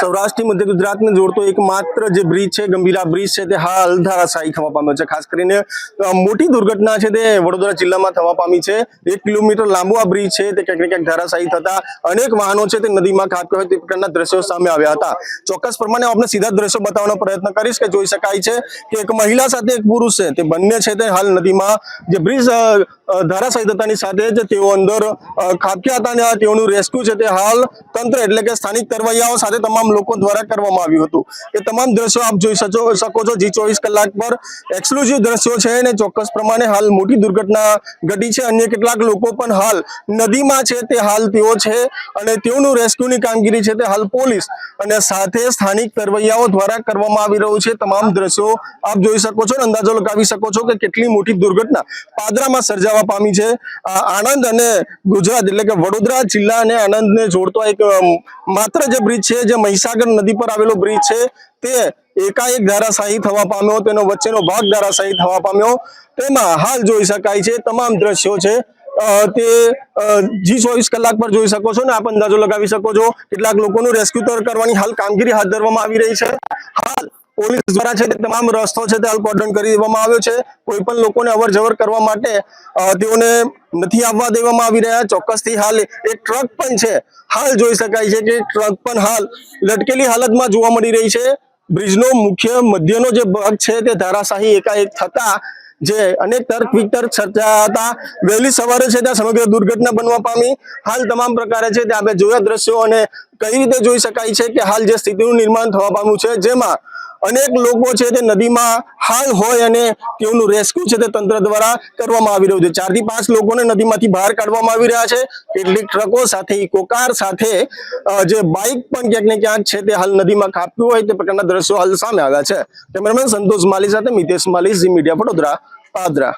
સૌરાષ્ટ્ર મધ્ય ગુજરાતને જોડતો એકમાત્ર જે બ્રિજ છે ગંભીરા બ્રિજ છે તે હાલ ધરાશાયી થવા પામ્યો છે। ખાસ કરીને મોટી દુર્ઘટના છે તે વડોદરા જિલ્લામાં થવા પામી છે। 1 કિલોમીટર લાંબો આ બ્રિજ છે તે ક્યાંક ને ક્યાંક ધરાશાયી થતા અનેક વાહનો છે તે નદીમાં ખાબક્યા હોય તે પ્રકારના દ્રશ્યો સામે આવ્યા હતા। ચોક્કસ પ્રમાણે આપણે સીધા દ્રશ્યો બતાવવાનો પ્રયત્ન કરીશ કે જોઈ શકાય છે કે એક મહિલા સાથે એક પુરુષ છે તે બંને છે તે હાલ નદીમાં જે બ્રિજ ધરાશાયી થતાની સાથે જ તેઓ અંદર ખાબક્યા હતા અને તેઓનું રેસ્ક્યુ છે તે હાલ તંત્ર એટલે કે સ્થાનિક તરવૈયાઓ સાથે તમામ લોકો દ્વારા કરવામાં આવ્યું હતું। એ તમામ દ્રશ્યો આપ જોઈ શકો છો। G24 કલાક પર એક્સક્લુઝિવ દ્રશ્યો છે અને ચોક્કસ પ્રમાણે હાલ મોટી દુર્ઘટના ઘટી છે। અન્ય કેટલાક લોકો પણ હાલ નદીમાં છે તે હાલ તેઓ છે અને તેઓનું રેસ્ક્યુની કામગીરી છે તે હાલ પોલીસ અને સાથે સ્થાનિક તરવૈયાઓ દ્વારા કરવામાં આવી રહ્યું છે। તમામ દ્રશ્યો આપ જોઈ શકો છો અને અંદાજો લગાવી શકો છો કે કેટલી મોટી દુર્ઘટના પાદરામાં સર્જાવા પામી છે। આણંદ અને ગુજરાત એટલે કે વડોદરા જિલ્લા અને આણંદને જોડતો એક માત્ર જે બ્રિજ છે જે મહીસાગર નદી પર આવેલો બ્રિજ છે તે એકાએક ધરાશાયી થવા પામ્યો। તેનો વચ્ચેનો ભાગ ધરાશાયી થવા પામ્યો। તેમાં હાલ જોઈ શકાય છે તમામ દ્રશ્યો છે તે G24 કલાક પર જોઈ શકો છો ને આપ અંદાજો લગાવી શકો છો। કેટલાક લોકોનું રેસ્ક્યુ કરવાની હાલ કામગીરી હાથ ધરવામાં આવી રહી છે। હાલ પોલીસ દ્વારા છે તે તમામ રસ્તો છે તે હાલ કોર્ડન કરી દેવામાં આવ્યો છે। કોઈ પણ લોકોને અવર જવર કરવા માટે તેઓને નથી આવવા દેવામાં આવી રહ્યા। ચોક્કસથી હાલ એક ટ્રક પણ છે હાલ જોઈ શકાય છે કે ટ્રક પણ હાલ લટકેલી હાલતમાં જોવા મળી રહી છે। બ્રિજનો મુખ્ય મધ્યનો જે ભાગ છે તે ધરાશાયી એકાએક થતા જે અનેક તર્ક વિતર્ક સર્જાયા હતા। વહેલી સવારે છે ત્યાં સમગ્ર દુર્ઘટના બનવા પામી। હાલ તમામ પ્રકારે છે ત્યાં આપણે જોયા દ્રશ્યો અને કઈ રીતે જોઈ શકાય છે કે હાલ જે સ્થિતિનું નિર્માણ થવા પામ્યું છે જેમાં અનેક લોકો છે તે નદીમાં હાલ હોય અને તેઓનું રેસ્ક્યુ છે તે તંત્ર દ્વારા કરવામાં આવી રહ્યું છે। 4 થી 5 લોકોને નદીમાંથી બહાર કાઢવામાં આવી રહ્યા છે। કેટલીક ટ્રકો સાથે ઇકોકાર સાથે જે બાઇક પણ ક્યાંક ને ક્યાંક છે તે હાલ નદીમાં ખાબક્યું હોય તે પ્રકારના દ્રશ્યો હાલ સામે આવ્યા છે। કેમેરામેન સંતોષ માલી સાથે મિતેશ માલી, ઝી મીડિયા વડોદરા, પાદરા।